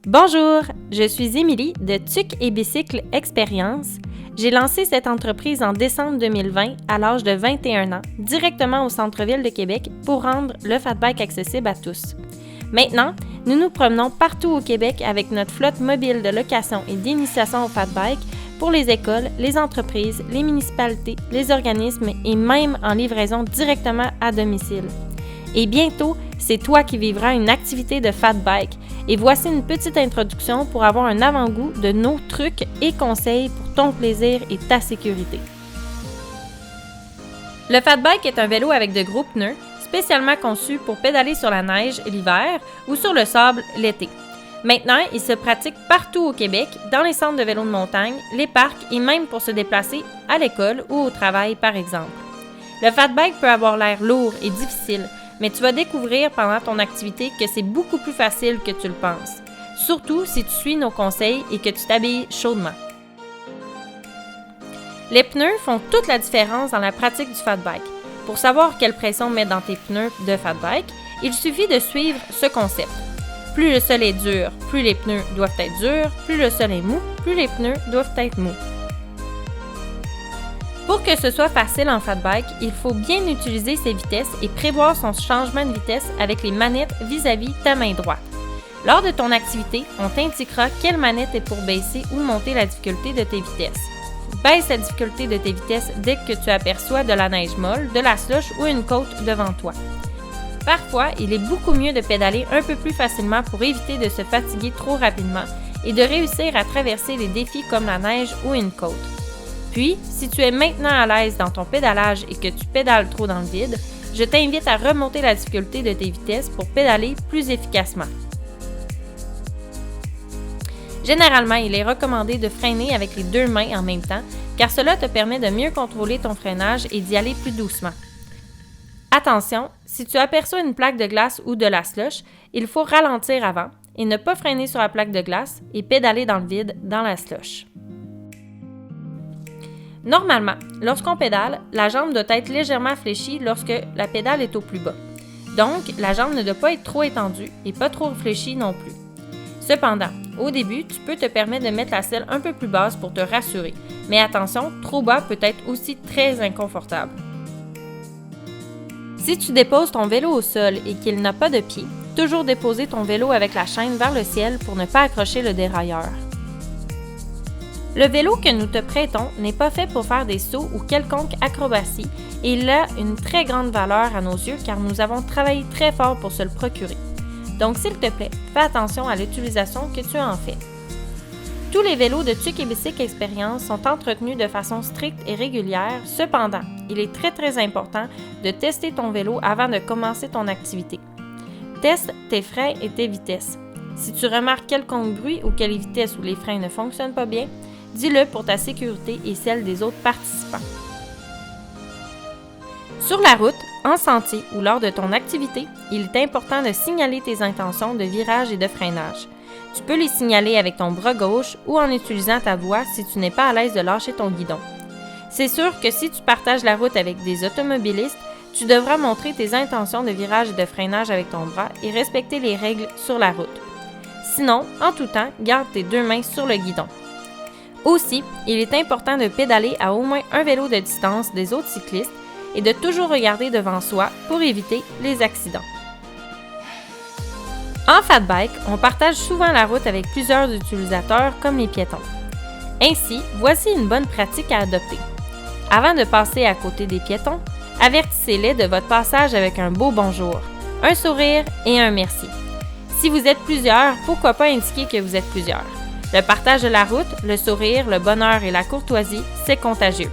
Bonjour, je suis Émilie de Tuc et Bicycle Expérience. J'ai lancé cette entreprise en décembre 2020 à l'âge de 21 ans, directement au centre-ville de Québec pour rendre le fat bike accessible à tous. Maintenant, nous nous promenons partout au Québec avec notre flotte mobile de location et d'initiation au fat bike pour les écoles, les entreprises, les municipalités, les organismes et même en livraison directement à domicile. Et bientôt, c'est toi qui vivras une activité de fat bike. Et voici une petite introduction pour avoir un avant-goût de nos trucs et conseils pour ton plaisir et ta sécurité. Le fat bike est un vélo avec de gros pneus, spécialement conçu pour pédaler sur la neige l'hiver ou sur le sable l'été. Maintenant, il se pratique partout au Québec, dans les centres de vélo de montagne, les parcs et même pour se déplacer à l'école ou au travail par exemple. Le fat bike peut avoir l'air lourd et difficile, mais tu vas découvrir pendant ton activité que c'est beaucoup plus facile que tu le penses, surtout si tu suis nos conseils et que tu t'habilles chaudement. Les pneus font toute la différence dans la pratique du fat bike. Pour savoir quelle pression mettre dans tes pneus de fat bike, il suffit de suivre ce concept. Plus le sol est dur, plus les pneus doivent être durs, plus le sol est mou, plus les pneus doivent être mous. Pour que ce soit facile en fat bike, il faut bien utiliser ses vitesses et prévoir son changement de vitesse avec les manettes vis-à-vis ta main droite. Lors de ton activité, on t'indiquera quelle manette est pour baisser ou monter la difficulté de tes vitesses. Baisse la difficulté de tes vitesses dès que tu aperçois de la neige molle, de la slush ou une côte devant toi. Parfois, il est beaucoup mieux de pédaler un peu plus facilement pour éviter de se fatiguer trop rapidement et de réussir à traverser les défis comme la neige ou une côte. Puis, si tu es maintenant à l'aise dans ton pédalage et que tu pédales trop dans le vide, je t'invite à remonter la difficulté de tes vitesses pour pédaler plus efficacement. Généralement, il est recommandé de freiner avec les deux mains en même temps, car cela te permet de mieux contrôler ton freinage et d'y aller plus doucement. Attention, si tu aperçois une plaque de glace ou de la slush, il faut ralentir avant et ne pas freiner sur la plaque de glace et pédaler dans le vide dans la slush. Normalement, lorsqu'on pédale, la jambe doit être légèrement fléchie lorsque la pédale est au plus bas. Donc, la jambe ne doit pas être trop étendue et pas trop fléchie non plus. Cependant, au début, tu peux te permettre de mettre la selle un peu plus basse pour te rassurer, mais attention, trop bas peut être aussi très inconfortable. Si tu déposes ton vélo au sol et qu'il n'a pas de pied, toujours déposer ton vélo avec la chaîne vers le ciel pour ne pas accrocher le dérailleur. Le vélo que nous te prêtons n'est pas fait pour faire des sauts ou quelconque acrobatie et il a une très grande valeur à nos yeux car nous avons travaillé très fort pour se le procurer. Donc s'il te plaît, fais attention à l'utilisation que tu en fais. Tous les vélos de Tuc et Bicycle Expérience sont entretenus de façon stricte et régulière, cependant, il est très important de tester ton vélo avant de commencer ton activité. Teste tes freins et tes vitesses. Si tu remarques quelconque bruit ou que les vitesses ou les freins ne fonctionnent pas bien, dis-le pour ta sécurité et celle des autres participants. Sur la route, en sentier ou lors de ton activité, il est important de signaler tes intentions de virage et de freinage. Tu peux les signaler avec ton bras gauche ou en utilisant ta voix si tu n'es pas à l'aise de lâcher ton guidon. C'est sûr que si tu partages la route avec des automobilistes, tu devras montrer tes intentions de virage et de freinage avec ton bras et respecter les règles sur la route. Sinon, en tout temps, garde tes deux mains sur le guidon. Aussi, il est important de pédaler à au moins un vélo de distance des autres cyclistes et de toujours regarder devant soi pour éviter les accidents. En fat bike, on partage souvent la route avec plusieurs utilisateurs comme les piétons. Ainsi, voici une bonne pratique à adopter. Avant de passer à côté des piétons, avertissez-les de votre passage avec un beau bonjour, un sourire et un merci. Si vous êtes plusieurs, pourquoi pas indiquer que vous êtes plusieurs? Le partage de la route, le sourire, le bonheur et la courtoisie, c'est contagieux.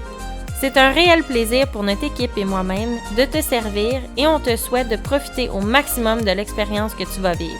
C'est un réel plaisir pour notre équipe et moi-même de te servir et on te souhaite de profiter au maximum de l'expérience que tu vas vivre.